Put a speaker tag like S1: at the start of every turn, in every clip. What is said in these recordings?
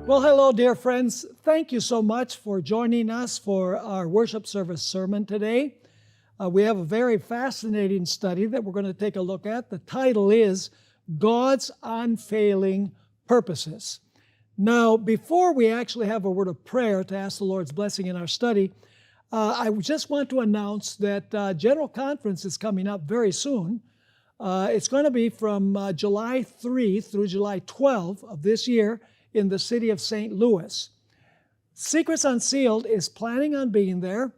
S1: Well, hello, dear friends. Thank you so much for joining us for our worship service sermon today. We have a very fascinating study that we're going to take a look at. The title is God's Unfailing Purposes. Now, before we actually have a word of prayer to ask the Lord's blessing in our study, I just want to announce that General Conference is coming up very soon. It's going to be from July 3 through July 12 of this year in the city of St. Louis. Secrets Unsealed is planning on being there.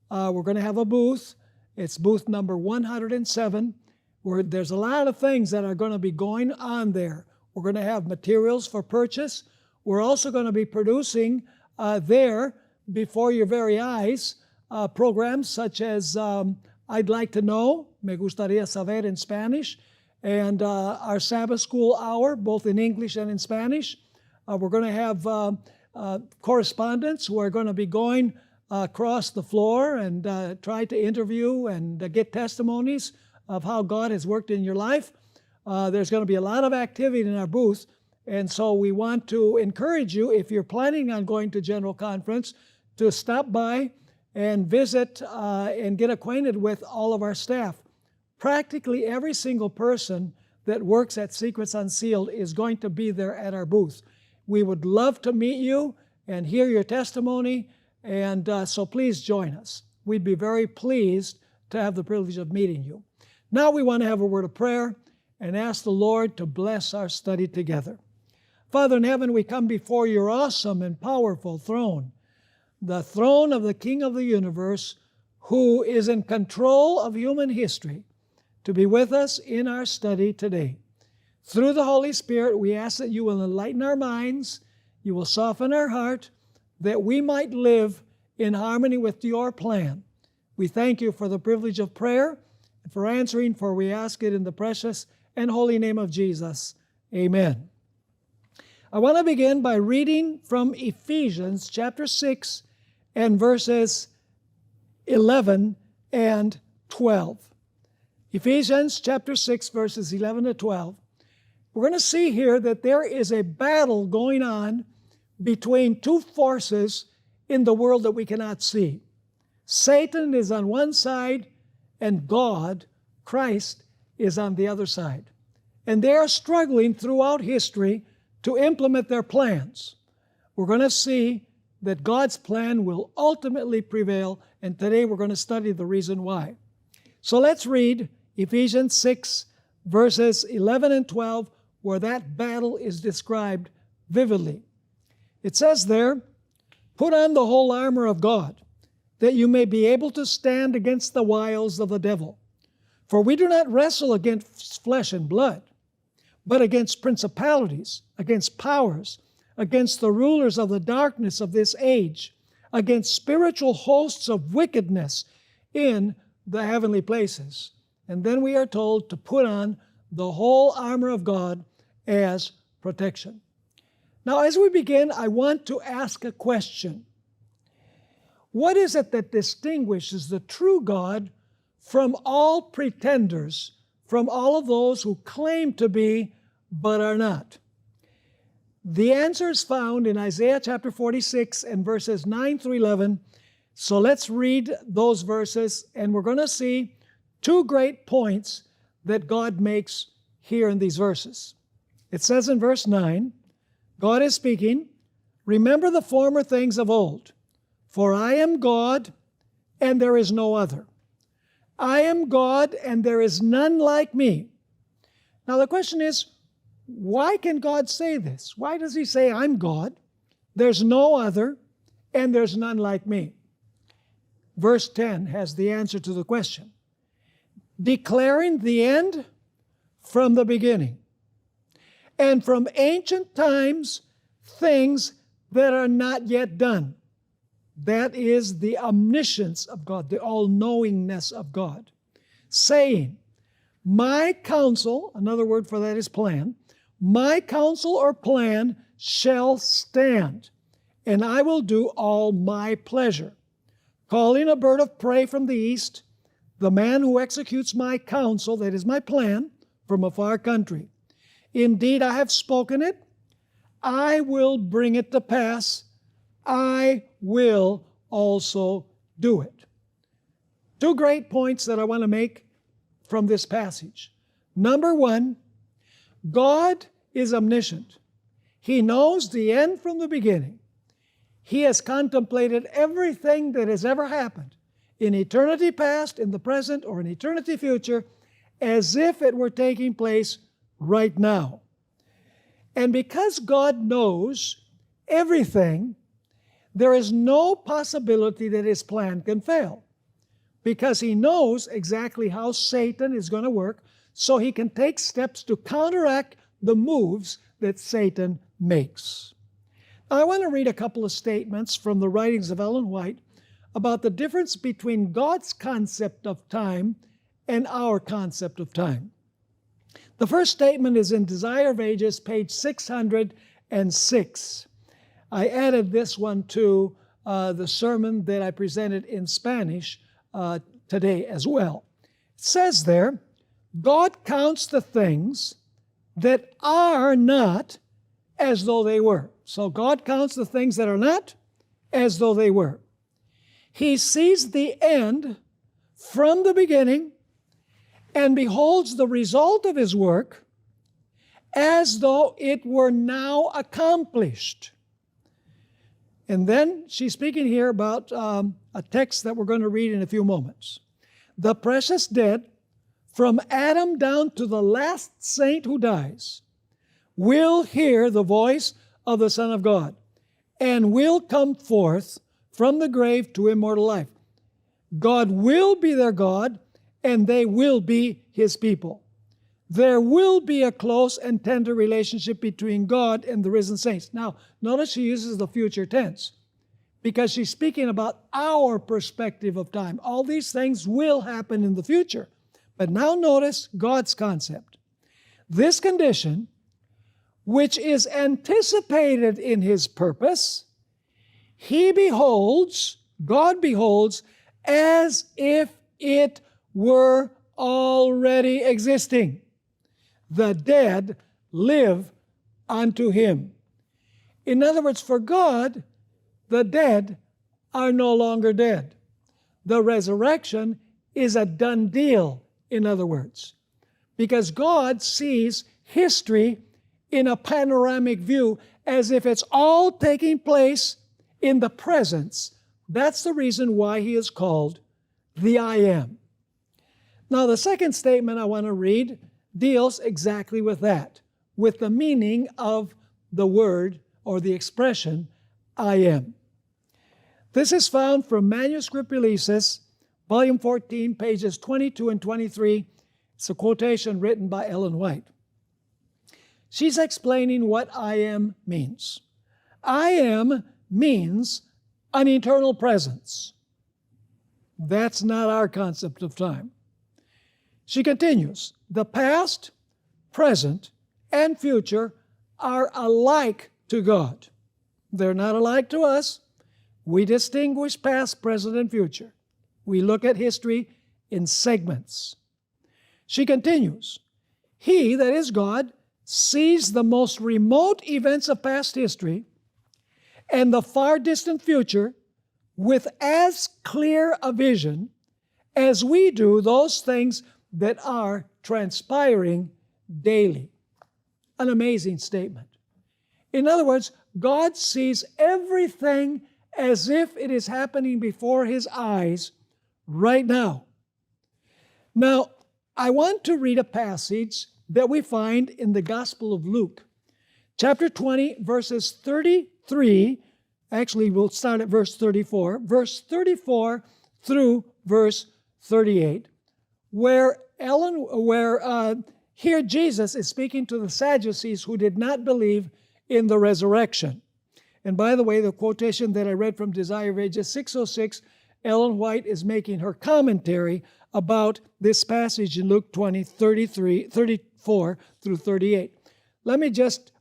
S1: We're going to have a booth. It's booth number 107, where there's a lot of things that are going to be going on there. We're going to have materials for purchase. We're also going to be producing there, before your very eyes, programs such as I'd Like to Know, Me Gustaría Saber in Spanish, and our Sabbath School Hour, both in English and in Spanish. We're going to have correspondents who are going to be going across the floor and try to interview and get testimonies of how God has worked in your life. There's going to be a lot of activity in our booth, and so we want to encourage you, if you're planning on going to General Conference, to stop by and visit and get acquainted with all of our staff. Practically every single person that works at Secrets Unsealed is going to be there at our booth. We would love to meet you and hear your testimony, and so please join us. We'd be very pleased to have the privilege of meeting you. Now we want to have a word of prayer and ask the Lord to bless our study together. Father in heaven, we come before your awesome and powerful throne, the throne of the King of the universe, who is in control of human history, to be with us in our study today. Through the Holy Spirit, we ask that you will enlighten our minds, you will soften our heart, that we might live in harmony with your plan. We thank you for the privilege of prayer and for answering, for we ask it in the precious and holy name of Jesus. Amen. I want to begin by reading from Ephesians chapter 6 and verses 11 and 12. Ephesians chapter 6, verses 11 to 12. We're going to see here that there is a battle going on between two forces in the world that we cannot see. Satan is on one side, and God, Christ, is on the other side. And they are struggling throughout history to implement their plans. We're going to see that God's plan will ultimately prevail, and today we're going to study the reason why. So let's read Ephesians 6, verses 11 and 12, where that battle is described vividly. It says there, "Put on the whole armor of God, that you may be able to stand against the wiles of the devil. For we do not wrestle against flesh and blood, but against principalities, against powers, against the rulers of the darkness of this age, against spiritual hosts of wickedness in the heavenly places." And then we are told to put on the whole armor of God as protection. Now, as we begin, I want to ask a question. What is it that distinguishes the true God from all pretenders, from all of those who claim to be but are not? The answer is found in Isaiah chapter 46 and verses 9 through 11. So let's read those verses, and we're going to see two great points that God makes here in these verses. It says in verse 9, God is speaking, "Remember the former things of old, for I am God, and there is no other. I am God, and there is none like me." Now the question is, why can God say this? Why does he say, "I'm God, there's no other, and there's none like me"? Verse 10 has the answer to the question. "Declaring the end from the beginning, and from ancient times things that are not yet done." That is the omniscience of God, the all-knowingness of God. "Saying, my counsel," another word for that is plan, "my counsel or plan shall stand, and I will do all my pleasure. Calling a bird of prey from the east, the man who executes my counsel," that is my plan, "from a far country. Indeed, I have spoken it. I will bring it to pass. I will also do it. Two great points that I want to make from this passage. Number one, God is omniscient. He knows the end from the beginning. He has contemplated everything that has ever happened in eternity past, in the present, or in eternity future, as if it were taking place right now. And because God knows everything, there is no possibility that His plan can fail. Because He knows exactly how Satan is going to work, so He can take steps to counteract the moves that Satan makes. Now, I want to read a couple of statements from the writings of Ellen White about the difference between God's concept of time and our concept of time. The first statement is in Desire of Ages, page 606. I added this one to the sermon that I presented in Spanish today as well. It says there, God counts the things that are not as though they were. So God counts the things that are not as though they were. He sees the end from the beginning and beholds the result of His work as though it were now accomplished. And then she's speaking here about a text that we're going to read in a few moments. The precious dead, from Adam down to the last saint who dies, will hear the voice of the Son of God and will come forth from the grave to immortal life. God will be their God, and they will be His people. There will be a close and tender relationship between God and the risen saints. Now, notice she uses the future tense because she's speaking about our perspective of time. All these things will happen in the future. But now notice God's concept. This condition, which is anticipated in His purpose, God beholds as if it were already existing. The dead live unto Him. In other words, for God, the dead are no longer dead. The resurrection is a done deal, in other words, because God sees history in a panoramic view as if it's all taking place in the presence. That's the reason why He is called the I Am. Now, the second statement I want to read deals exactly with that, with the meaning of the word or the expression, I am. This is found from Manuscript Releases, Volume 14, pages 22 and 23. It's a quotation written by Ellen White. She's explaining what I am means. I am means an eternal presence. That's not our concept of time. She continues, the past, present, and future are alike to God. They're not alike to us. We distinguish past, present, and future. We look at history in segments. She continues, He, that is God, sees the most remote events of past history and the far distant future with as clear a vision as we do those things that are transpiring daily. An amazing statement. In other words, God sees everything as if it is happening before His eyes right now. Now, I want to read a passage that we find in the Gospel of Luke, chapter 20, verses 33. Actually, we'll start at verse 34. Verse 34 through verse 38, where here Jesus is speaking to the Sadducees who did not believe in the resurrection. And by the way, the quotation that I read from Desire of Ages 606, Ellen White is making her commentary about this passage in Luke 20, 34 through 38. Let me just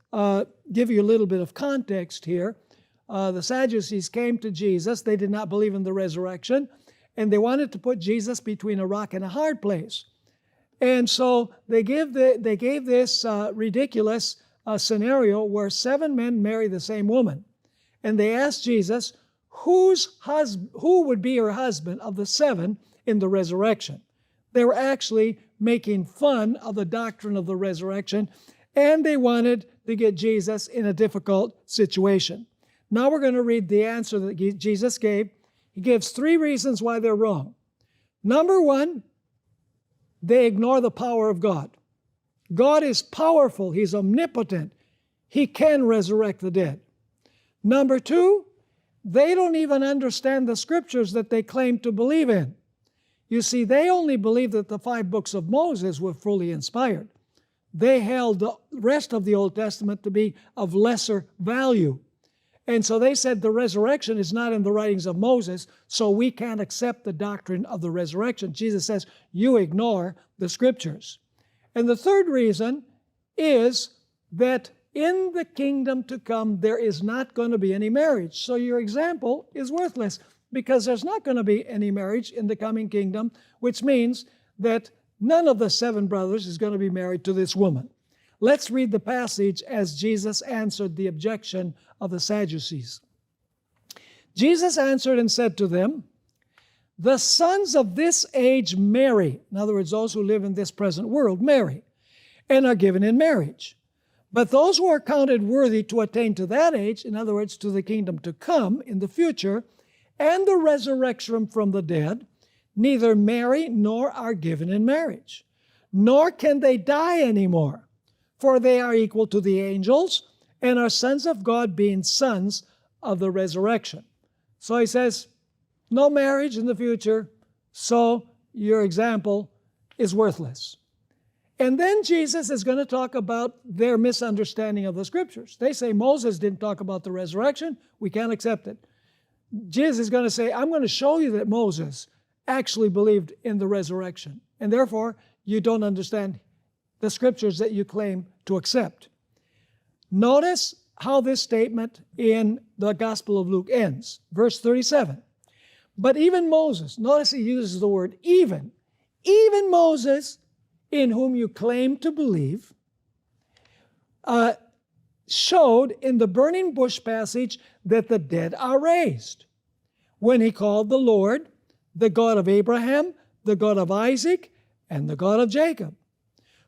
S1: give you a little bit of context here. The Sadducees came to Jesus. They did not believe in the resurrection, and they wanted to put Jesus between a rock and a hard place. And so they gave this ridiculous a scenario where 7 men marry the same woman. And they asked Jesus, who would be her husband of the 7 in the resurrection? They were actually making fun of the doctrine of the resurrection, and they wanted to get Jesus in a difficult situation. Now we're going to read the answer that Jesus gave. He gives 3 reasons why they're wrong. Number 1, they ignore the power of God. God is powerful. He's omnipotent. He can resurrect the dead. Number 2, they don't even understand the scriptures that they claim to believe in. You see, they only believe that the 5 books of Moses were fully inspired. They held the rest of the Old Testament to be of lesser value. And so they said the resurrection is not in the writings of Moses, so we can't accept the doctrine of the resurrection. Jesus says, you ignore the scriptures. And the third reason is that in the kingdom to come, there is not going to be any marriage. So your example is worthless because there's not going to be any marriage in the coming kingdom, which means that none of the 7 brothers is going to be married to this woman. Let's read the passage as Jesus answered the objection of the Sadducees. Jesus answered and said to them, the sons of this age marry, in other words, those who live in this present world marry, and are given in marriage. But those who are counted worthy to attain to that age, in other words, to the kingdom to come in the future, and the resurrection from the dead, neither marry nor are given in marriage, nor can they die anymore, for they are equal to the angels and are sons of God, being sons of the resurrection. So he says, no marriage in the future, so your example is worthless. And then Jesus is going to talk about their misunderstanding of the scriptures. They say Moses didn't talk about the resurrection. We can't accept it. Jesus is going to say, I'm going to show you that Moses actually believed in the resurrection. And therefore, you don't understand the scriptures that you claim to accept. Notice how this statement in the Gospel of Luke ends. Verse 37. But even Moses, notice he uses the word even Moses, in whom you claim to believe, showed in the burning bush passage that the dead are raised, when he called the Lord the God of Abraham, the God of Isaac, and the God of Jacob.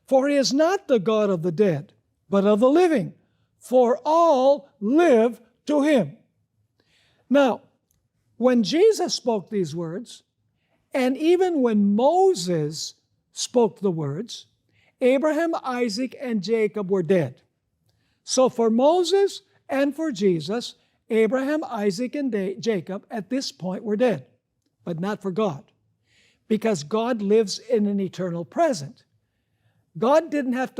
S1: For he is not the God of the dead, but of the living, for all live to him. Now, when Jesus spoke these words, and even when Moses spoke the words, Abraham, Isaac, and Jacob were dead. So for Moses and for Jesus, Abraham, Isaac, and Jacob at this point were dead, but not for God, because God lives in an eternal present. God doesn't have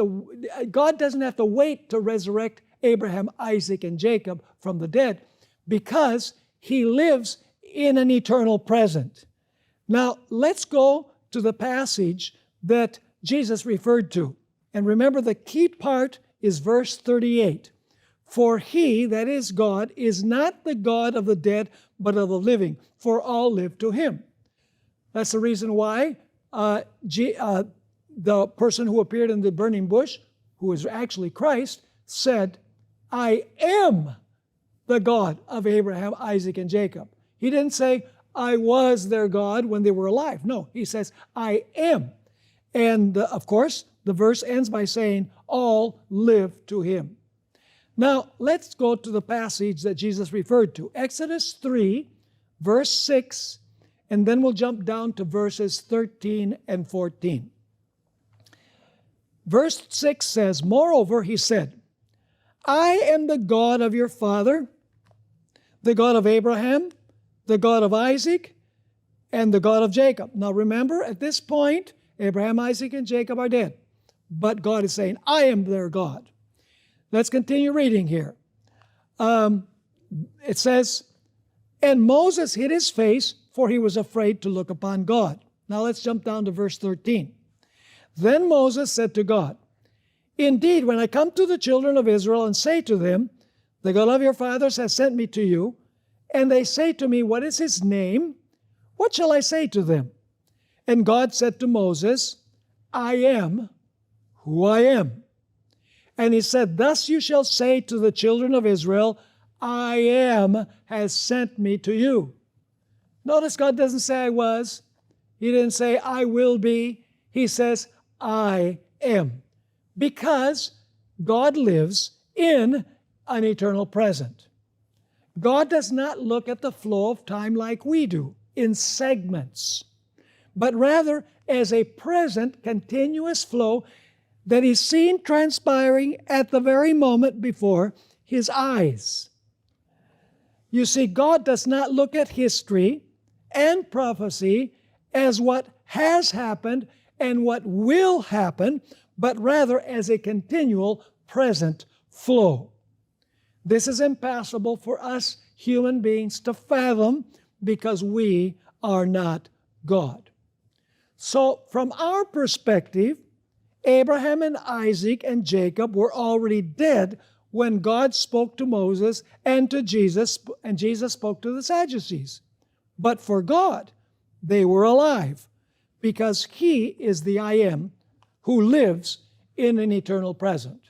S1: to wait to resurrect Abraham, Isaac, and Jacob from the dead, because he lives in an eternal present. Now, let's go to the passage that Jesus referred to. And remember, the key part is verse 38. For he, that is God, is not the God of the dead, but of the living, for all live to him. That's the reason why the person who appeared in the burning bush, who is actually Christ, said, I am the God of Abraham, Isaac, and Jacob. He didn't say, I was their God when they were alive. No, he says, I am. And of course, the verse ends by saying, all live to him. Now, let's go to the passage that Jesus referred to. Exodus 3, verse 6, and then we'll jump down to verses 13 and 14. Verse 6 says, moreover, he said, I am the God of your father, the God of Abraham, the God of Isaac, and the God of Jacob. Now remember, at this point, Abraham, Isaac, and Jacob are dead. But God is saying, I am their God. Let's continue reading here. It says, and Moses hid his face, for he was afraid to look upon God. Now let's jump down to verse 13. Then Moses said to God, indeed, when I come to the children of Israel and say to them, the God of your fathers has sent me to you, and they say to me, what is his name? What shall I say to them? And God said to Moses, I am who I am. And he said, "Thus you shall say to the children of Israel, I am has sent me to you." Notice God doesn't say I was. He didn't say I will be. He says I am. Because God lives in an eternal present. God does not look at the flow of time like we do, in segments, but rather as a present, continuous flow that He's seen transpiring at the very moment before His eyes. You see, God does not look at history and prophecy as what has happened and what will happen, but rather as a continual present flow. This is impossible for us human beings to fathom because we are not God. So, from our perspective, Abraham and Isaac and Jacob were already dead when God spoke to Moses and to Jesus, and Jesus spoke to the Sadducees. But for God, they were alive because He is the I am who lives in an eternal present.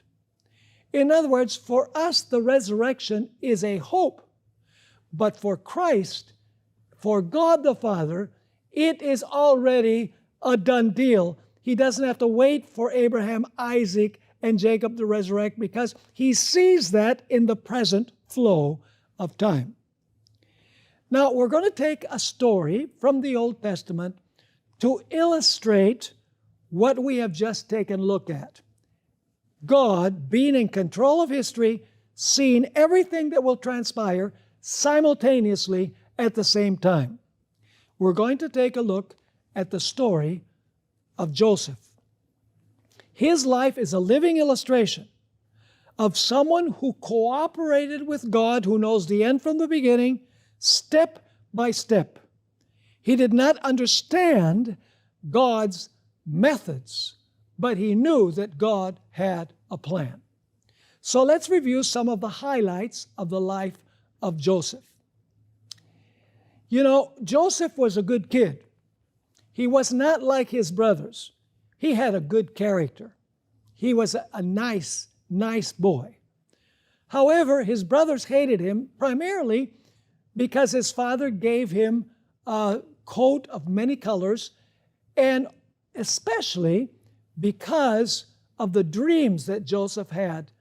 S1: In other words, for us, the resurrection is a hope. But for Christ, for God the Father, it is already a done deal. He doesn't have to wait for Abraham, Isaac, and Jacob to resurrect because He sees that in the present flow of time. Now, we're going to take a story from the Old Testament to illustrate what we have just taken a look at. God, being in control of history, seeing everything that will transpire simultaneously at the same time. We're going to take a look at the story of Joseph. His life is a living illustration of someone who cooperated with God, who knows the end from the beginning, step by step. He did not understand God's methods, but he knew that God had a plan. So let's review some of the highlights of the life of Joseph. You know, Joseph was a good kid. He was not like his brothers. He had a good character. He was a nice boy. However, his brothers hated him primarily because his father gave him a coat of many colors, and especially because of the dreams that Joseph had,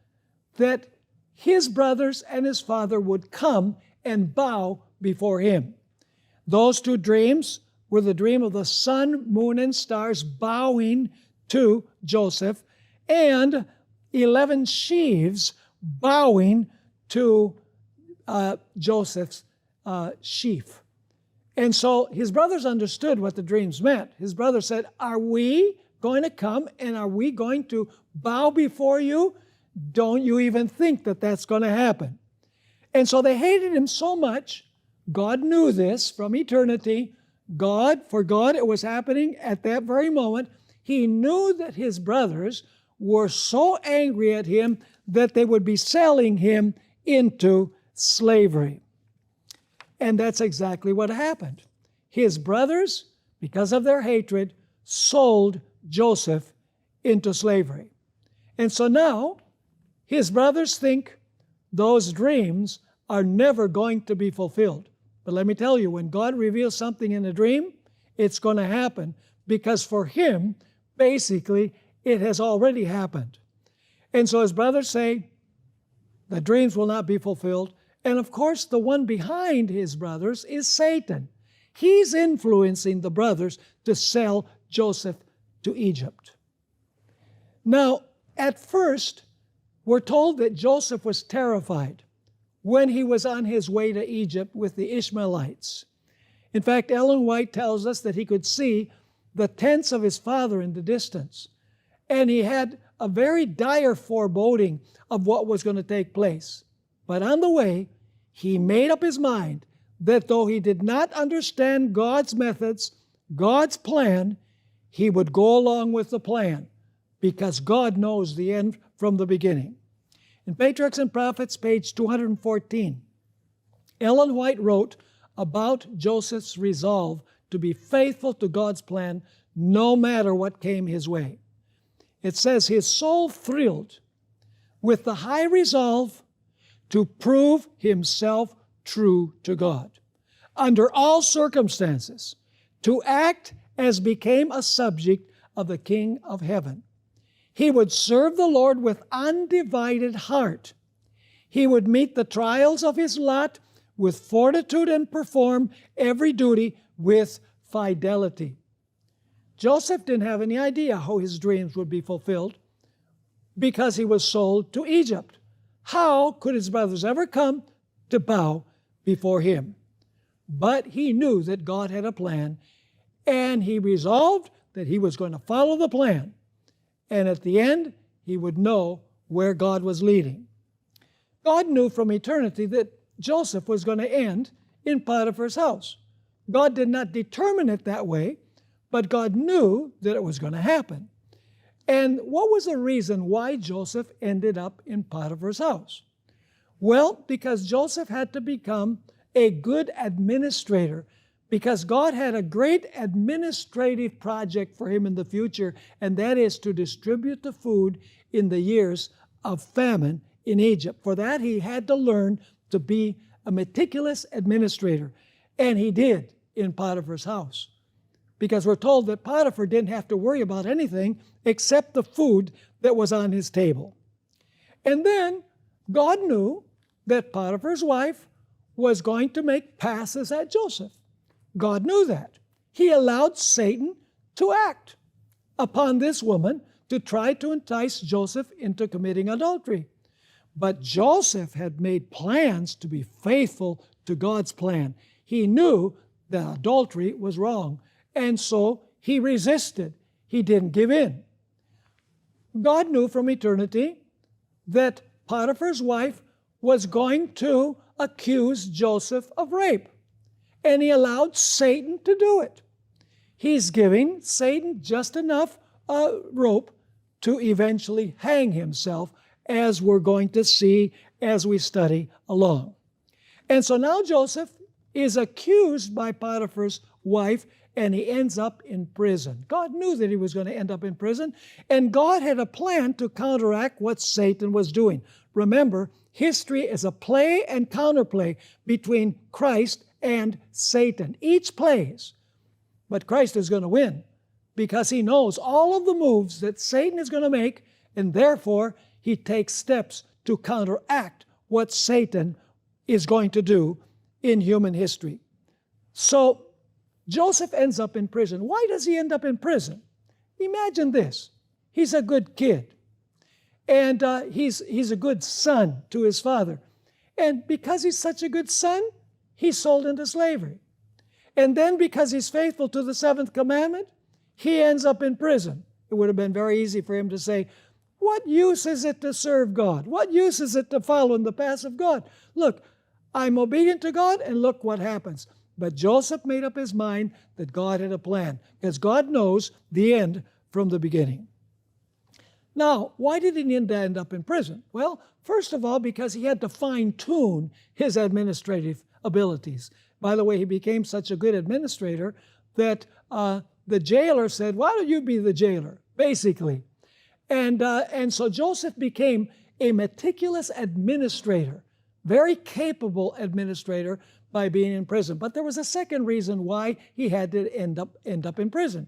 S1: that his brothers and his father would come and bow before him. Those two dreams were the dream of the sun, moon, and stars bowing to Joseph, and 11 sheaves bowing to Joseph's sheaf. And so his brothers understood what the dreams meant. His brother said, "Are we going to come and are we going to bow before you? Don't you even think that that's going to happen." And so they hated him so much. God knew this from eternity. For God, it was happening at that very moment. He knew that his brothers were so angry at him that they would be selling him into slavery. And that's exactly what happened. His brothers, because of their hatred, sold Joseph into slavery. And so now, his brothers think those dreams are never going to be fulfilled. But let me tell you, when God reveals something in a dream, it's going to happen, because for him, basically, it has already happened. And so his brothers say, the dreams will not be fulfilled. And of course, the one behind his brothers is Satan. He's influencing the brothers to sell Joseph to Egypt. Now, at first, we're told that Joseph was terrified when he was on his way to Egypt with the Ishmaelites. In fact, Ellen White tells us that he could see the tents of his father in the distance. And he had a very dire foreboding of what was going to take place. But on the way, he made up his mind that though he did not understand God's methods, God's plan, he would go along with the plan, because God knows the end from the beginning. In Patriarchs and Prophets, page 214, Ellen White wrote about Joseph's resolve to be faithful to God's plan no matter what came his way. It says, his soul thrilled with the high resolve to prove himself true to God, under all circumstances, to act as became a subject of the King of Heaven. He would serve the Lord with undivided heart. He would meet the trials of his lot with fortitude and perform every duty with fidelity. Joseph didn't have any idea how his dreams would be fulfilled because he was sold to Egypt. How could his brothers ever come to bow before him? But he knew that God had a plan, and he resolved that he was going to follow the plan. And at the end, he would know where God was leading. God knew from eternity that Joseph was going to end in Potiphar's house. God did not determine it that way, but God knew that it was going to happen. And what was the reason why Joseph ended up in Potiphar's house? Well, because Joseph had to become a good administrator, because God had a great administrative project for him in the future, and that is to distribute the food in the years of famine in Egypt. For that, he had to learn to be a meticulous administrator, and he did in Potiphar's house. Because we're told that Potiphar didn't have to worry about anything except the food that was on his table. And then God knew that Potiphar's wife was going to make passes at Joseph. God knew that. He allowed Satan to act upon this woman to try to entice Joseph into committing adultery. But Joseph had made plans to be faithful to God's plan. He knew that adultery was wrong, and so he resisted. He didn't give in. God knew from eternity that Potiphar's wife was going to accuse Joseph of rape, and he allowed Satan to do it. He's giving Satan just enough rope to eventually hang himself, as we're going to see as we study along. And so now Joseph is accused by Potiphar's wife, and he ends up in prison. God knew that he was going to end up in prison, and God had a plan to counteract what Satan was doing. Remember, history is a play and counterplay between Christ and Satan. Each plays, but Christ is going to win because he knows all of the moves that Satan is going to make, and therefore he takes steps to counteract what Satan is going to do in human history. So Joseph ends up in prison. Why does he end up in prison? Imagine this. He's a good kid, and he's a good son to his father. And because he's such a good son, he's sold into slavery. And then because he's faithful to the seventh commandment, he ends up in prison. It would have been very easy for him to say, what use is it to serve God? What use is it to follow in the paths of God? Look, I'm obedient to God, and look what happens. But Joseph made up his mind that God had a plan, because God knows the end from the beginning. Now, why did he end up in prison? Well, first of all, because he had to fine-tune his administrative abilities. By the way, he became such a good administrator that the jailer said, why don't you be the jailer, basically. And so Joseph became a meticulous administrator, very capable administrator by being in prison. But there was a second reason why he had to end up in prison.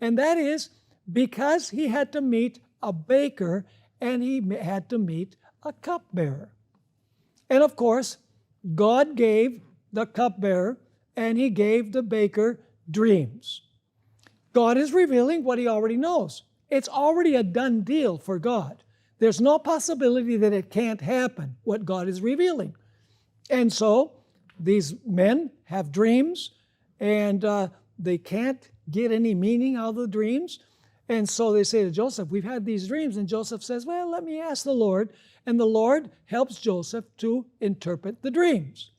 S1: And that is because he had to meet a baker and he had to meet a cupbearer. And of course, God gave the cupbearer and he gave the baker dreams. God is revealing what he already knows. It's already a done deal for God. There's no possibility that it can't happen, what God is revealing. And so these men have dreams, and they can't get any meaning out of the dreams. And so they say to Joseph, we've had these dreams. And Joseph says, well, let me ask the Lord. And the Lord helps Joseph to interpret the dreams.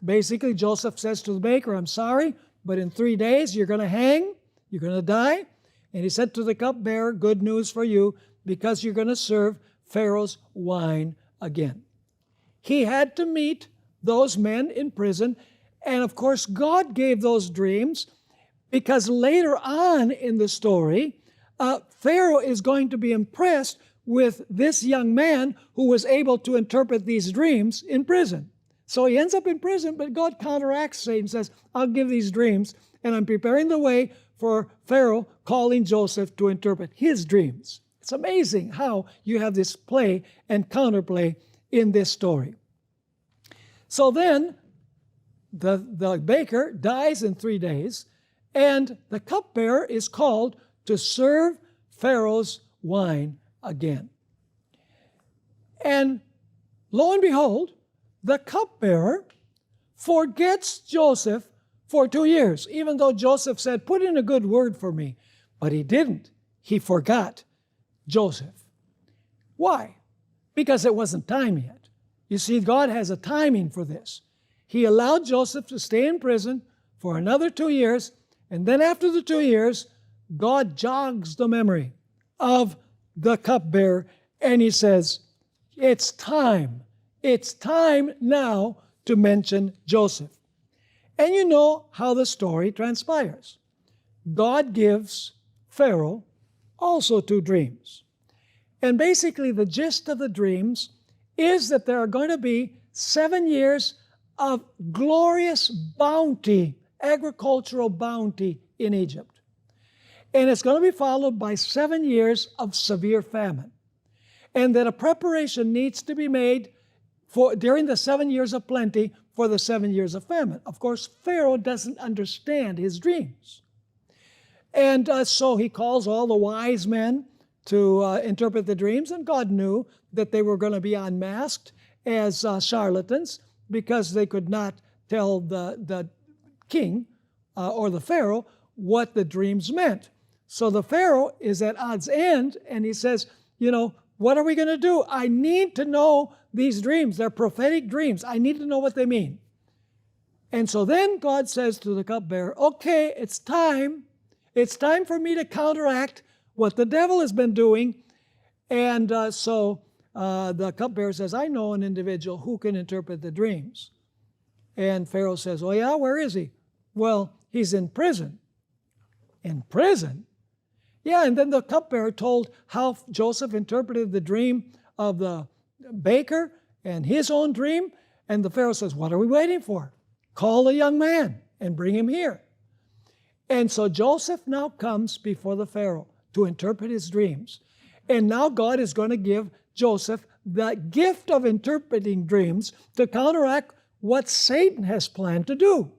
S1: Basically, Joseph says to the baker, I'm sorry, but in 3 days you're going to hang, you're going to die. And he said to the cupbearer, good news for you, because you're going to serve Pharaoh's wine again. He had to meet those men in prison. And of course, God gave those dreams because later on in the story, Pharaoh is going to be impressed with this young man who was able to interpret these dreams in prison. So he ends up in prison, but God counteracts Satan and says, I'll give these dreams, and I'm preparing the way for Pharaoh calling Joseph to interpret his dreams. It's amazing how you have this play and counterplay in this story. So then, the baker dies in 3 days, and the cupbearer is called to serve Pharaoh's wine again. And lo and behold, the cupbearer forgets Joseph for 2 years, even though Joseph said, put in a good word for me. But he didn't. He forgot Joseph. Why? Because it wasn't time yet. You see, God has a timing for this. He allowed Joseph to stay in prison for another 2 years, and then after the 2 years, God jogs the memory of the cupbearer, and he says, it's time. It's time now to mention Joseph. And you know how the story transpires. God gives Pharaoh also 2 dreams. And basically the gist of the dreams is that there are going to be 7 years of glorious bounty, agricultural bounty in Egypt. And it's going to be followed by 7 years of severe famine. And that a preparation needs to be made during the 7 years of plenty for the 7 years of famine. Of course, Pharaoh doesn't understand his dreams. And so he calls all the wise men to interpret the dreams, and God knew that they were going to be unmasked as charlatans because they could not tell the king or the Pharaoh what the dreams meant. So the Pharaoh is at odds end, and he says, what are we going to do? I need to know these dreams. They're prophetic dreams. I need to know what they mean. And so then God says to the cupbearer, okay, it's time. It's time for me to counteract what the devil has been doing. And so the cupbearer says, I know an individual who can interpret the dreams. And Pharaoh says, oh yeah, where is he? Well, he's in prison. In prison? Yeah, and then the cupbearer told how Joseph interpreted the dream of the baker and his own dream. And the Pharaoh says, what are we waiting for? Call the young man and bring him here. And so Joseph now comes before the Pharaoh to interpret his dreams. And now God is going to give Joseph the gift of interpreting dreams to counteract what Satan has planned to do.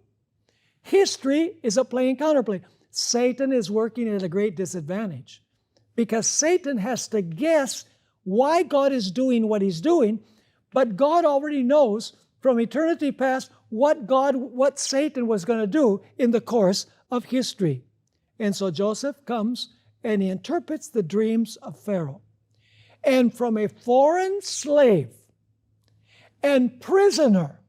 S1: History is a play and counterplay. Satan is working at a great disadvantage because Satan has to guess why God is doing what he's doing, but God already knows from eternity past what Satan was going to do in the course of history. And so Joseph comes and he interprets the dreams of Pharaoh. And from a foreign slave and prisoner,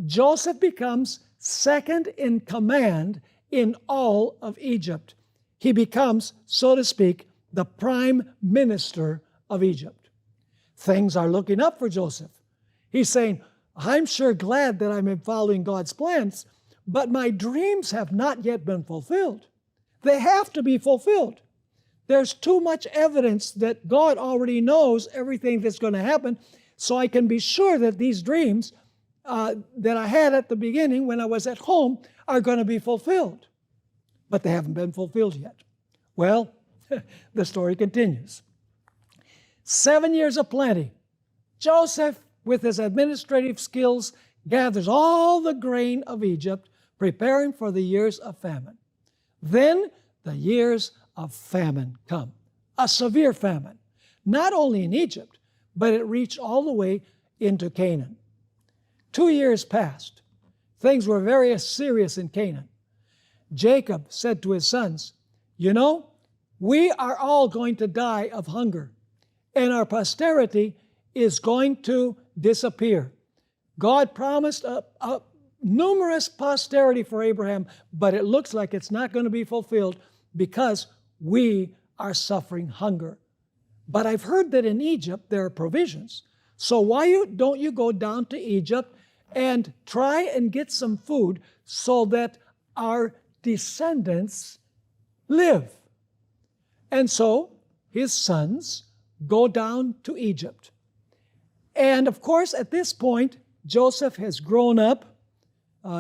S1: Joseph becomes second in command in all of Egypt. He becomes, so to speak, the prime minister of Egypt. Things are looking up for Joseph. He's saying, I'm sure glad that I'm following God's plans, but my dreams have not yet been fulfilled. They have to be fulfilled. There's too much evidence that God already knows everything that's going to happen, so I can be sure that these dreams that I had at the beginning when I was at home are going to be fulfilled. But they haven't been fulfilled yet. Well, the story continues. 7 years of plenty. Joseph, with his administrative skills, gathers all the grain of Egypt, preparing for the years of famine. Then the years of famine come, a severe famine, not only in Egypt, but it reached all the way into Canaan. 2 years passed. Things were very serious in Canaan. Jacob said to his sons, we are all going to die of hunger, and our posterity is going to disappear. God promised a numerous posterity for Abraham, but it looks like it's not going to be fulfilled because we are suffering hunger. But I've heard that in Egypt there are provisions. So why don't you go down to Egypt and try and get some food so that our descendants live? And so his sons go down to Egypt. And of course, at this point, Joseph has grown up.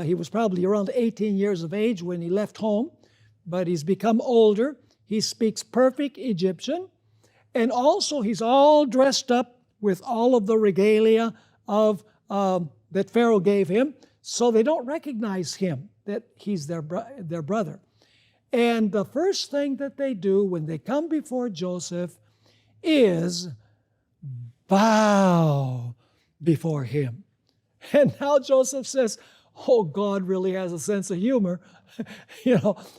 S1: He was probably around 18 years of age when he left home, but he's become older. He speaks perfect Egyptian, and also he's all dressed up with all of the regalia of that Pharaoh gave him, so they don't recognize him, that he's their brother. And the first thing that they do when they come before Joseph is bow before him. And now Joseph says, oh, God really has a sense of humor.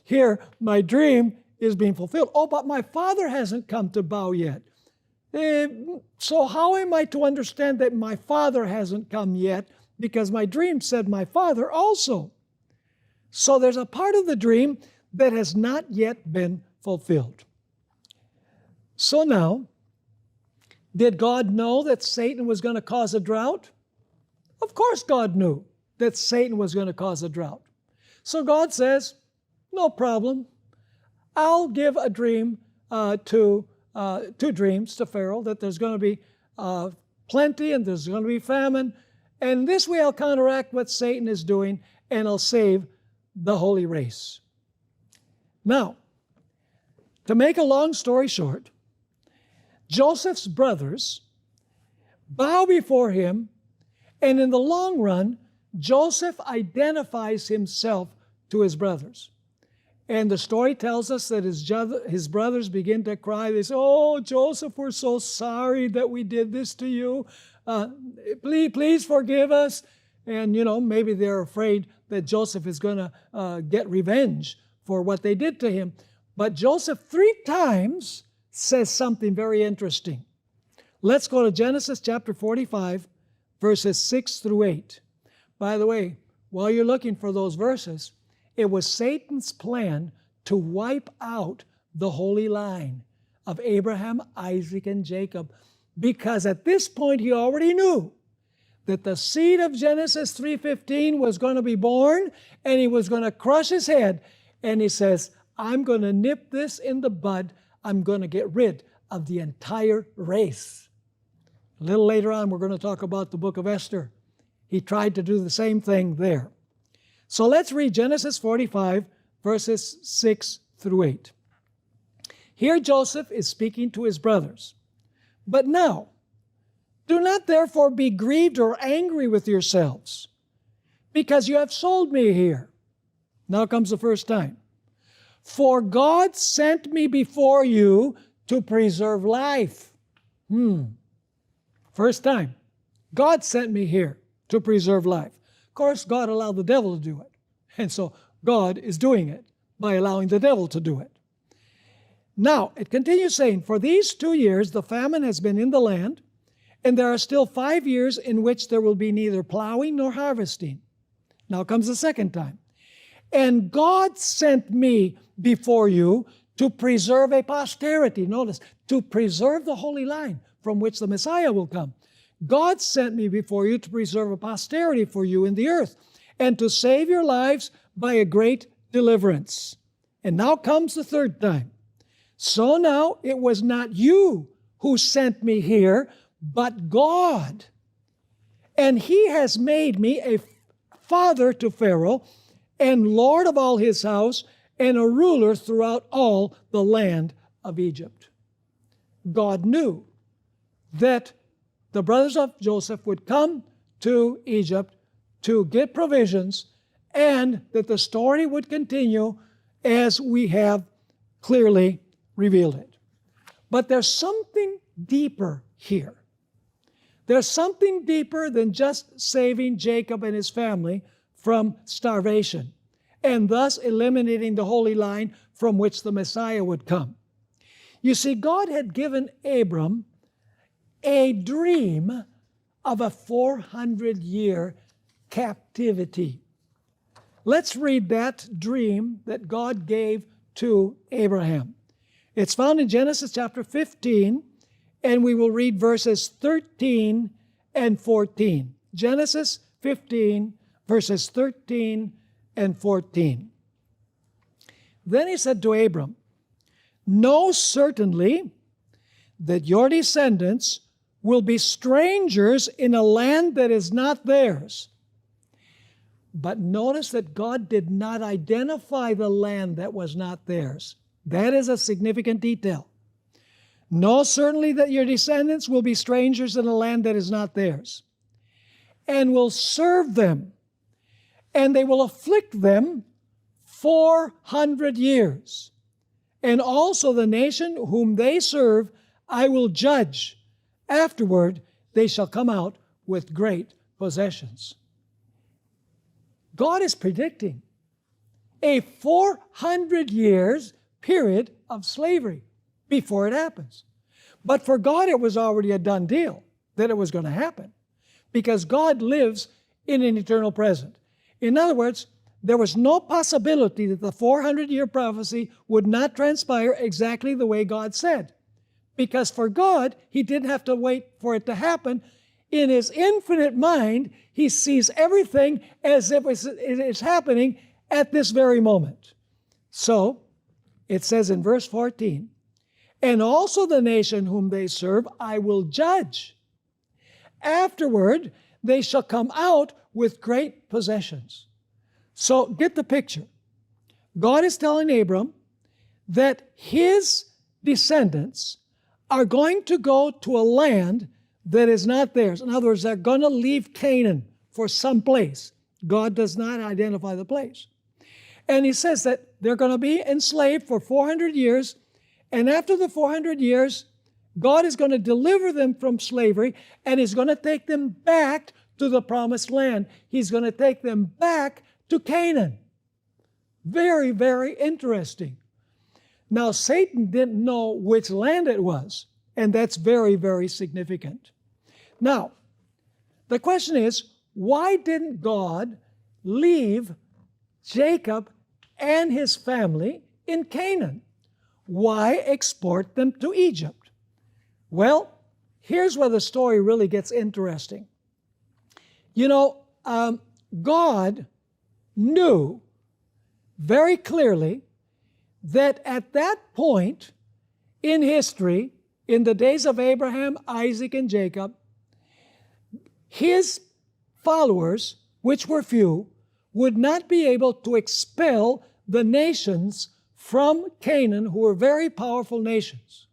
S1: Here, my dream is being fulfilled. Oh, but my father hasn't come to bow yet. So how am I to understand that my father hasn't come yet? Because my dream said my father also. So there's a part of the dream that has not yet been fulfilled. So now, did God know that Satan was going to cause a drought? Of course God knew that Satan was going to cause a drought. So God says, no problem. I'll give a dream two dreams to Pharaoh, that there's going to be plenty and there's going to be famine. And this way I'll counteract what Satan is doing and I'll save the holy race. Now, to make a long story short, Joseph's brothers bow before him, and in the long run, Joseph identifies himself to his brothers. And the story tells us that his brothers begin to cry. They say, oh, Joseph, we're so sorry that we did this to you. Please forgive us. And, maybe they're afraid that Joseph is going to get revenge for what they did to him. But Joseph 3 times says something very interesting. Let's go to Genesis chapter 45, verses 6 through 8. By the way, while you're looking for those verses, it was Satan's plan to wipe out the holy line of Abraham, Isaac, and Jacob, because at this point he already knew that the seed of Genesis 3:15 was going to be born, and he was going to crush his head. And he says, I'm going to nip this in the bud. I'm going to get rid of the entire race. A little later on, we're going to talk about the book of Esther. He tried to do the same thing there. So let's read Genesis 45, verses 6 through 8. Here Joseph is speaking to his brothers. But now, do not therefore be grieved or angry with yourselves, because you have sold me here. Now comes the first time. For God sent me before you to preserve life. First time. God sent me here to preserve life. Of course, God allowed the devil to do it. And so God is doing it by allowing the devil to do it. Now, it continues saying, for these 2 years the famine has been in the land, and there are still 5 years in which there will be neither plowing nor harvesting. Now comes the second time. And God sent me before you to preserve a posterity. Notice, to preserve the holy line from which the Messiah will come. God sent me before you to preserve a posterity for you in the earth, and to save your lives by a great deliverance. And now comes the third time. So now it was not you who sent me here, but God. And he has made me a father to Pharaoh, and Lord of all his house, and a ruler throughout all the land of Egypt. God knew that the brothers of Joseph would come to Egypt to get provisions, and that the story would continue as we have clearly revealed it. But there's something deeper here. There's something deeper than just saving Jacob and his family from starvation, and thus eliminating the holy line from which the Messiah would come. You see, God had given Abram a dream of a 400-year captivity. Let's read that dream that God gave to Abraham. It's found in Genesis chapter 15, and we will read verses 13 and 14. Genesis 15, verses 13 and 14. Then he said to Abram, know certainly that your descendants will be strangers in a land that is not theirs. But notice that God did not identify the land that was not theirs. That is a significant detail. Know certainly that your descendants will be strangers in a land that is not theirs, and will serve them, and they will afflict them 400 years. And also the nation whom they serve I will judge. Afterward they shall come out with great possessions. God is predicting a 400 years period of slavery before it happens. But for God, it was already a done deal that it was going to happen, because God lives in an eternal present. In other words, there was no possibility that the 400-year prophecy would not transpire exactly the way God said. Because for God, He didn't have to wait for it to happen. In His infinite mind, He sees everything as if it is happening at this very moment. So, it says in verse 14, and also the nation whom they serve I will judge. Afterward, they shall come out with great possessions. So, get the picture. God is telling Abram that his descendants are going to go to a land that is not theirs. In other words, they're going to leave Canaan for some place. God does not identify the place. And He says that they're going to be enslaved for 400 years, and after the 400 years, God is going to deliver them from slavery, and He's going to take them back to the promised land. He's going to take them back to Canaan. Very, very interesting. Now, Satan didn't know which land it was, and that's very, very significant. Now, the question is, why didn't God leave Jacob and his family in Canaan? Why export them to Egypt? Well, here's where the story really gets interesting. You know, God knew very clearly that at that point in history, in the days of Abraham, Isaac, and Jacob, His followers, which were few, would not be able to expel the nations from Canaan, who were very powerful nations.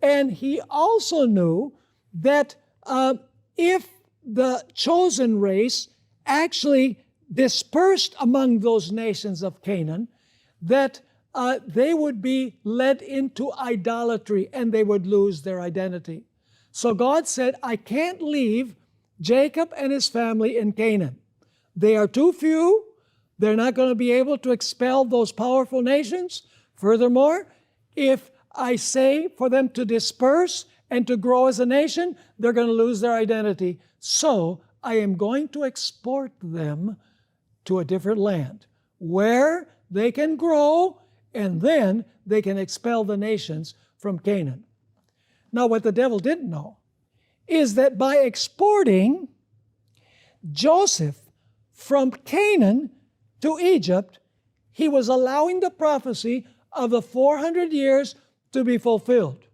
S1: And He also knew that if the chosen race actually dispersed among those nations of Canaan, that they would be led into idolatry and they would lose their identity. So God said, I can't leave Jacob and his family in Canaan. They are too few. They're not going to be able to expel those powerful nations. Furthermore, if I say for them to disperse and to grow as a nation, they're going to lose their identity. So I am going to export them to a different land where they can grow, and then they can expel the nations from Canaan. Now, what the devil didn't know is that by exporting Joseph from Canaan to Egypt, he was allowing the prophecy of the 400 years to be fulfilled.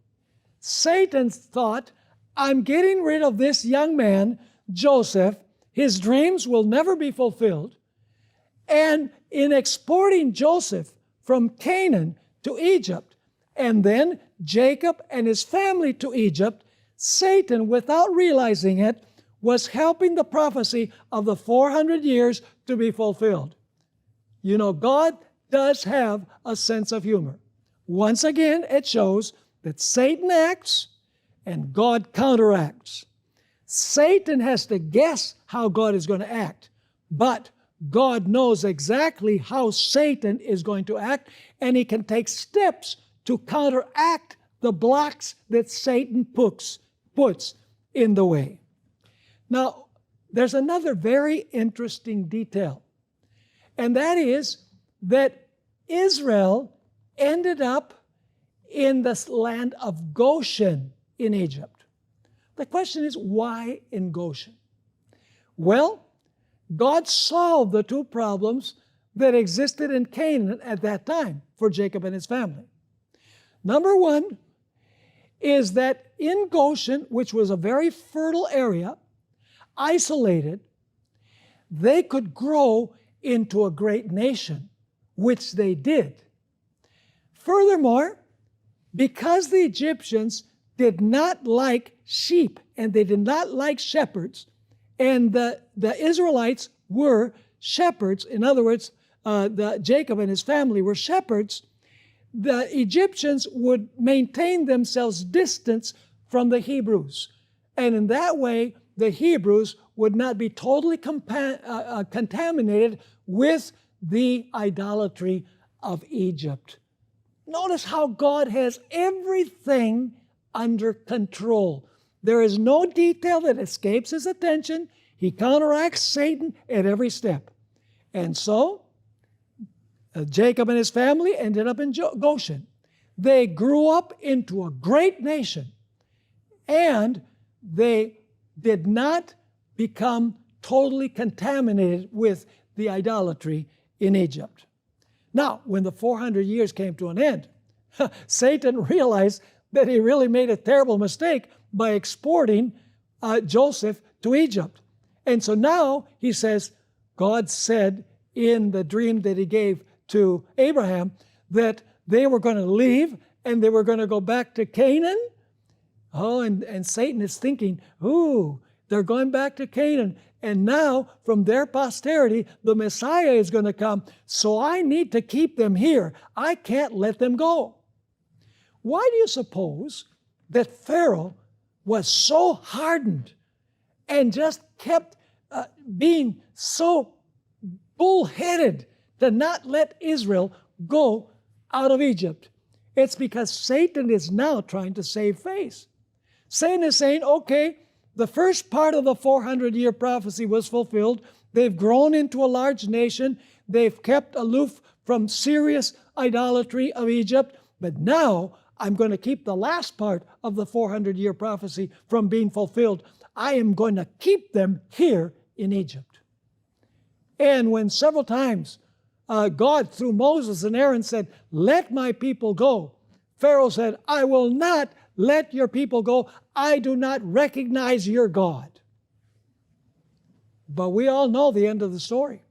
S1: Satan thought, I'm getting rid of this young man, Joseph. His dreams will never be fulfilled. And in exporting Joseph from Canaan to Egypt, and then Jacob and his family to Egypt, Satan, without realizing it, was helping the prophecy of the 400 years to be fulfilled. You know, God does have a sense of humor. Once again, it shows that Satan acts and God counteracts. Satan has to guess how God is going to act, but God knows exactly how Satan is going to act, and he can take steps to counteract the blocks that Satan puts in the way. Now, there's another very interesting detail, and that is that Israel ended up in the land of Goshen in Egypt. The question is, why in Goshen? Well, God solved the two problems that existed in Canaan at that time for Jacob and his family. Number one is that in Goshen, which was a very fertile area, isolated, they could grow into a great nation, which they did. Furthermore, because the Egyptians did not like sheep and they did not like shepherds, and the Israelites were shepherds, in other words, Jacob and his family were shepherds, the Egyptians would maintain themselves distant from the Hebrews. And in that way, the Hebrews would not be totally contaminated with the idolatry of Egypt. Notice how God has everything under control. There is no detail that escapes his attention. He counteracts Satan at every step. And so, Jacob and his family ended up in Goshen. They grew up into a great nation, and they did not become totally contaminated with the idolatry in Egypt. Now, when the 400 years came to an end, Satan realized that he really made a terrible mistake by exporting Joseph to Egypt. And so now he says, God said in the dream that he gave to Abraham that they were going to leave and they were going to go back to Canaan. Oh, and Satan is thinking, ooh, they're going back to Canaan. And now, from their posterity, the Messiah is going to come. So I need to keep them here. I can't let them go. Why do you suppose that Pharaoh was so hardened and just kept being so bullheaded to not let Israel go out of Egypt? It's because Satan is now trying to save face. Satan is saying, okay, the first part of the 400-year prophecy was fulfilled. They've grown into a large nation. They've kept aloof from serious idolatry of Egypt. But now I'm going to keep the last part of the 400-year prophecy from being fulfilled. I am going to keep them here in Egypt. And when several times God, through Moses and Aaron, said, let my people go, Pharaoh said, I will not let your people go. I do not recognize your God. But we all know the end of the story.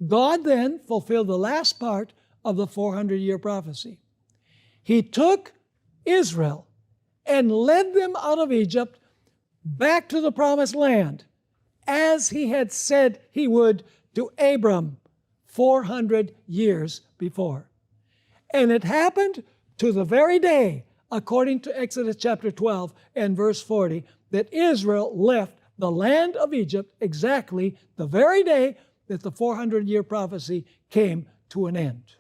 S1: God then fulfilled the last part of the 400-year prophecy. He took Israel and led them out of Egypt back to the promised land, as he had said he would to Abram 400 years before. And it happened to the very day, according to Exodus chapter 12 and verse 40, that Israel left the land of Egypt exactly the very day that the 400-year prophecy came to an end.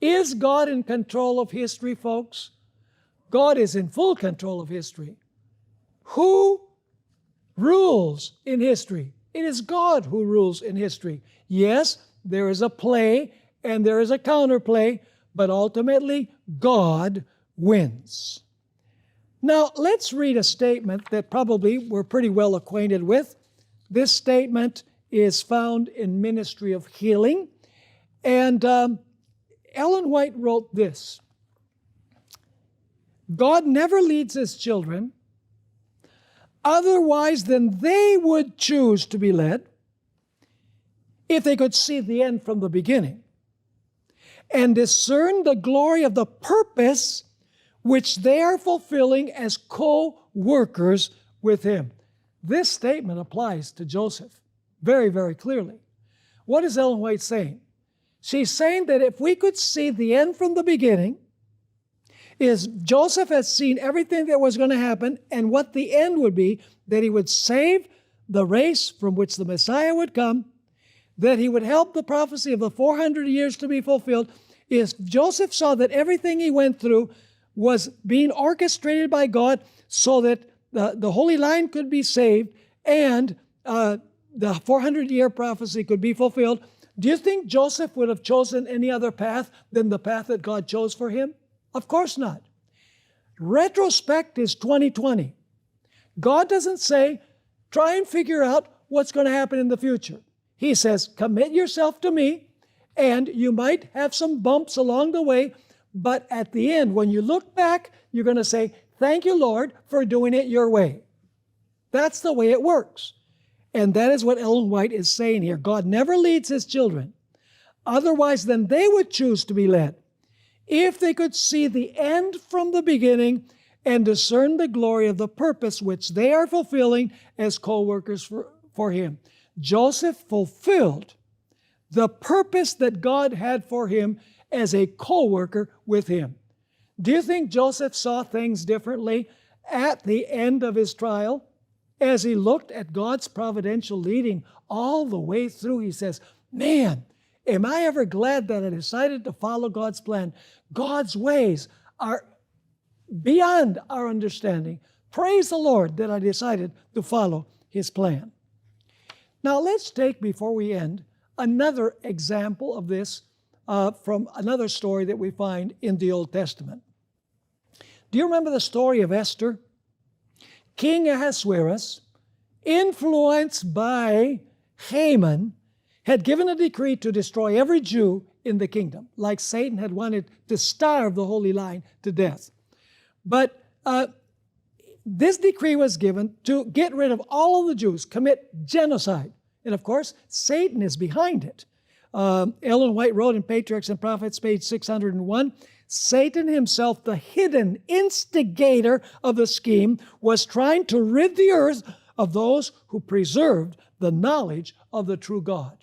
S1: Is God in control of history, folks? God is in full control of history. Who rules in history? It is God who rules in history. Yes, there is a play and there is a counterplay, but ultimately God wins. Now, let's read a statement that probably we're pretty well acquainted with. This statement is found in Ministry of Healing, and Ellen White wrote this: God never leads his children otherwise than they would choose to be led if they could see the end from the beginning and discern the glory of the purpose which they are fulfilling as co-workers with him. This statement applies to Joseph very, very clearly. What is Ellen White saying? She's saying that if we could see the end from the beginning, is Joseph has seen everything that was going to happen and what the end would be, that he would save the race from which the Messiah would come, that he would help the prophecy of the 400 years to be fulfilled. Is Joseph saw that everything he went through was being orchestrated by God so that the Holy Line could be saved and the 400-year prophecy could be fulfilled. Do you think Joseph would have chosen any other path than the path that God chose for him? Of course not. Retrospect is 2020. God doesn't say, try and figure out what's going to happen in the future. He says, commit yourself to me, and you might have some bumps along the way, But at the end, when you look back, you're going to say, thank you, Lord, for doing it your way. That's the way it works. And that is what Ellen White is saying here. God never leads his children. Otherwise, then they would choose to be led. If they could see the end from the beginning and discern the glory of the purpose which they are fulfilling as co-workers for him. Joseph fulfilled the purpose that God had for him as a co-worker with him. Do you think Joseph saw things differently at the end of his trial? As he looked at God's providential leading all the way through, he says, man, am I ever glad that I decided to follow God's plan? God's ways are beyond our understanding. Praise the Lord that I decided to follow his plan. Now let's take, before we end, another example of this from another story that we find in the Old Testament. Do you remember the story of Esther? King Ahasuerus, influenced by Haman, had given a decree to destroy every Jew in the kingdom, like Satan had wanted to starve the Holy Line to death. But this decree was given to get rid of all of the Jews, commit genocide. And of course, Satan is behind it. Ellen White wrote in Patriarchs and Prophets, page 601, Satan himself, the hidden instigator of the scheme, was trying to rid the earth of those who preserved the knowledge of the true God.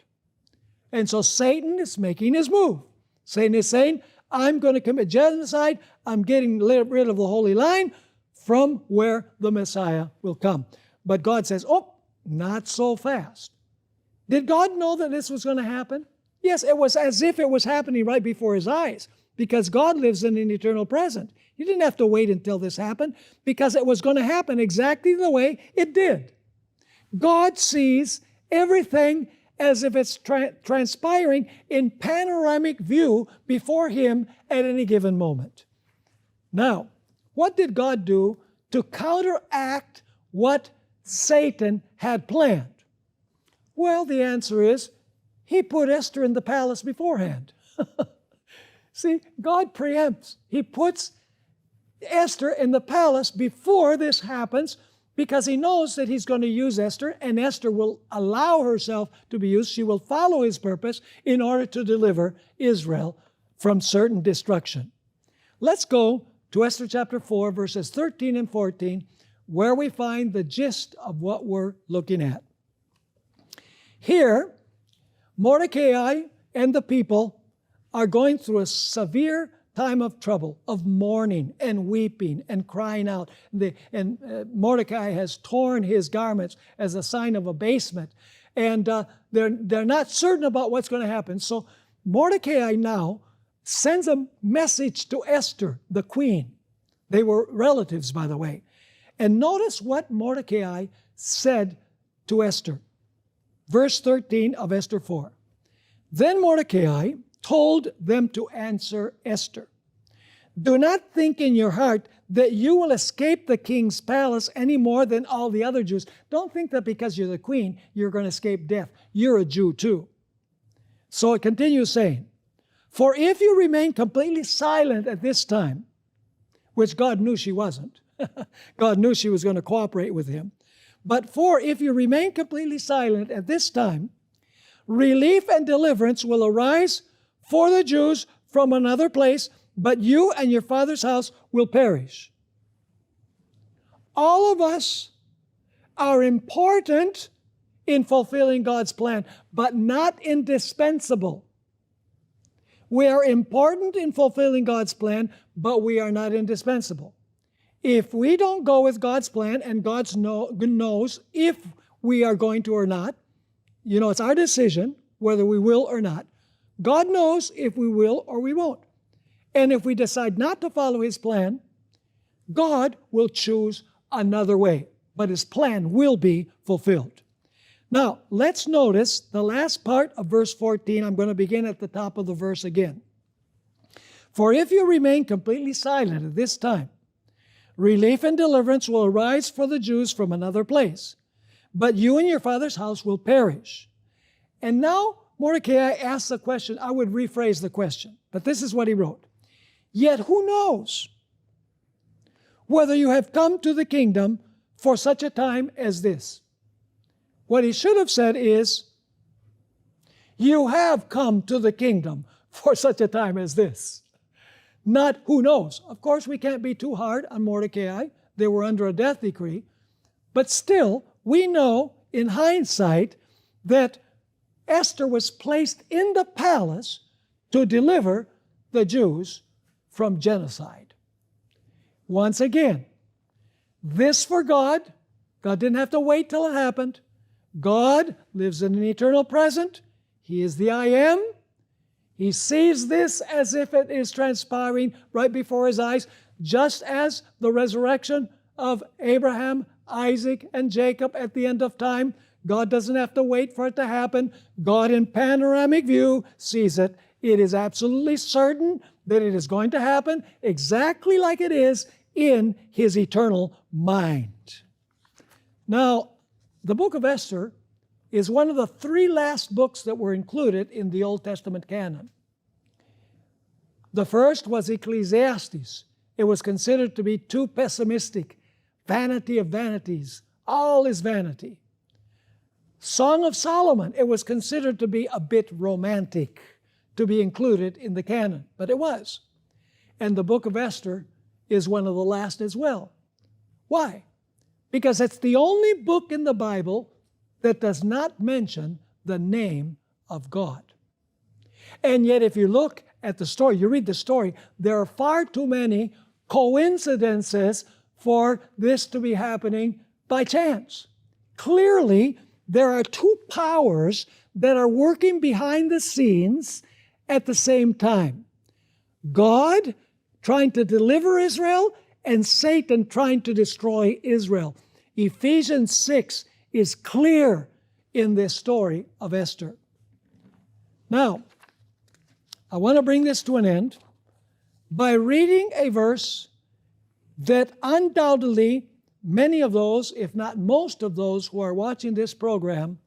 S1: And so Satan is making his move. Satan is saying, I'm going to commit genocide. I'm getting rid of the Holy Line from where the Messiah will come. But God says, oh, not so fast. Did God know that this was going to happen? Yes, it was as if it was happening right before his eyes, because God lives in an eternal present. He didn't have to wait until this happened, because it was going to happen exactly the way it did. God sees everything as if it's transpiring in panoramic view before him at any given moment. Now, what did God do to counteract what Satan had planned? Well, the answer is, he put Esther in the palace beforehand. See, God preempts. He puts Esther in the palace before this happens, because he knows that he's going to use Esther, and Esther will allow herself to be used. She will follow his purpose in order to deliver Israel from certain destruction. Let's go to Esther chapter 4, verses 13 and 14, where we find the gist of what we're looking at. Here, Mordecai and the people are going through a severe time of trouble, of mourning and weeping and crying out. Mordecai has torn his garments as a sign of abasement. And they're not certain about what's going to happen. So Mordecai now sends a message to Esther, the queen. They were relatives, by the way. And notice what Mordecai said to Esther. Verse 13 of Esther 4. Then Mordecai told them to answer Esther, do not think in your heart that you will escape the king's palace any more than all the other Jews. Don't think that because you're the queen, you're going to escape death. You're a Jew too. So it continues saying, for if you remain completely silent at this time, which God knew she wasn't. God knew she was going to cooperate with him. But if you remain completely silent at this time, relief and deliverance will arise for the Jews from another place, but you and your father's house will perish. All of us are important in fulfilling God's plan, but not indispensable. We are important in fulfilling God's plan, but we are not indispensable. If we don't go with God's plan, and God knows if we are going to or not, it's our decision whether we will or not. God knows if we will or we won't. And if we decide not to follow his plan, God will choose another way, but his plan will be fulfilled. Now, let's notice the last part of verse 14. I'm going to begin at the top of the verse again. For if you remain completely silent at this time, relief and deliverance will arise for the Jews from another place, but you and your father's house will perish. And now Mordecai asks a question. I would rephrase the question, but this is what he wrote. Yet who knows whether you have come to the kingdom for such a time as this? What he should have said is, you have come to the kingdom for such a time as this. Not who knows. Of course, we can't be too hard on Mordecai. They were under a death decree. But still, we know in hindsight that Esther was placed in the palace to deliver the Jews from genocide. Once again, this for God. God didn't have to wait till it happened. God lives in an eternal present. He is the I am. He sees this as if it is transpiring right before his eyes, just as the resurrection of Abraham, Isaac, and Jacob at the end of time. God doesn't have to wait for it to happen. God in panoramic view sees it. It is absolutely certain that it is going to happen exactly like it is in his eternal mind. Now, the book of Esther is one of the 3 last books that were included in the Old Testament canon. The first was Ecclesiastes. It was considered to be too pessimistic, vanity of vanities, all is vanity. Song of Solomon, it was considered to be a bit romantic to be included in the canon, but it was. And the book of Esther is one of the last as well. Why? Because it's the only book in the Bible that does not mention the name of God. And yet if you look at the story, you read the story, there are far too many coincidences for this to be happening by chance. Clearly, there are 2 powers that are working behind the scenes at the same time. God trying to deliver Israel and Satan trying to destroy Israel. Ephesians 6 is clear in this story of Esther. Now, I want to bring this to an end by reading a verse that undoubtedly many of those, if not most of those who are watching this program,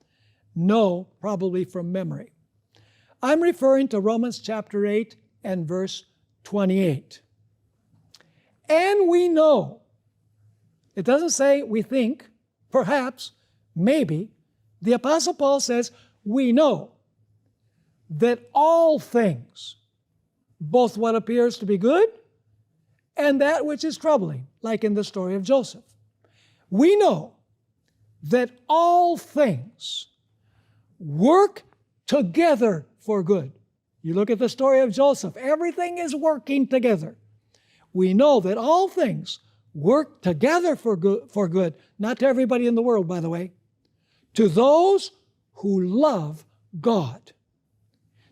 S1: know probably from memory. I'm referring to Romans chapter 8 and verse 28. And we know, it doesn't say we think, perhaps, maybe. The Apostle Paul says, we know that all things, both what appears to be good and that which is troubling, like in the story of Joseph. We know that all things work together for good. You look at the story of Joseph, everything is working together. We know that all things work together for good, not to everybody in the world, by the way, to those who love God,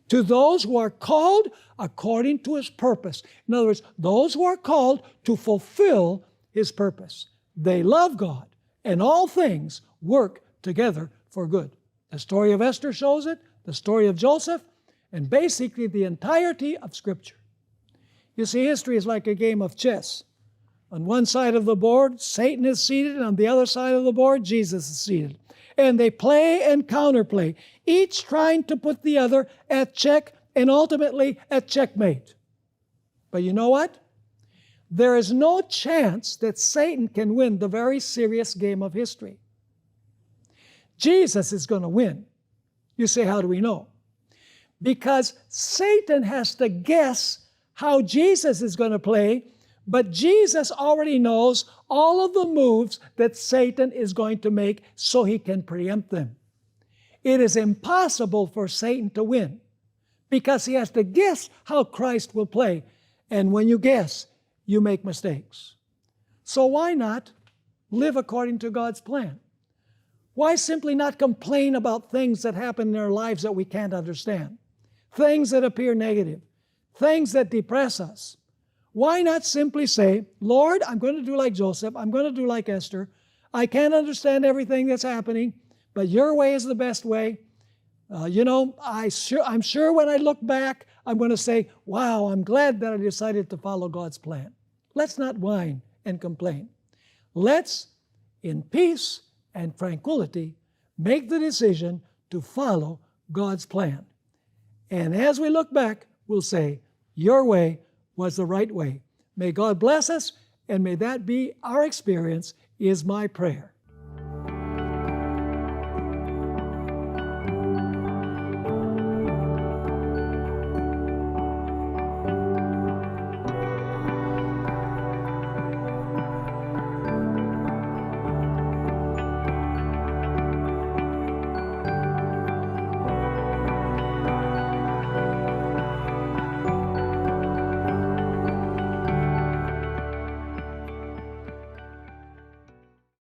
S1: to those who are called according to His purpose. In other words, those who are called to fulfill His purpose. They love God, and all things work together for good. The story of Esther shows it, the story of Joseph, and basically the entirety of Scripture. You see, history is like a game of chess. On one side of the board, Satan is seated, and on the other side of the board, Jesus is seated. And they play and counterplay, each trying to put the other at check and ultimately at checkmate. But you know what? There is no chance that Satan can win the very serious game of history. Jesus is going to win. You say, how do we know? Because Satan has to guess how Jesus is going to play, but Jesus already knows all of the moves that Satan is going to make so he can preempt them. It is impossible for Satan to win because he has to guess how Christ will play. And when you guess, you make mistakes. So why not live according to God's plan? Why simply not complain about things that happen in our lives that we can't understand? Things that appear negative, things that depress us. Why not simply say, Lord, I'm going to do like Joseph, I'm going to do like Esther. I can't understand everything that's happening, but your way is the best way. I'm sure when I look back, I'm going to say, wow, I'm glad that I decided to follow God's plan. Let's not whine and complain. Let's, in peace and tranquility, make the decision to follow God's plan. And as we look back, we'll say, your way was the right way. May God bless us, and may that be our experience, is my prayer.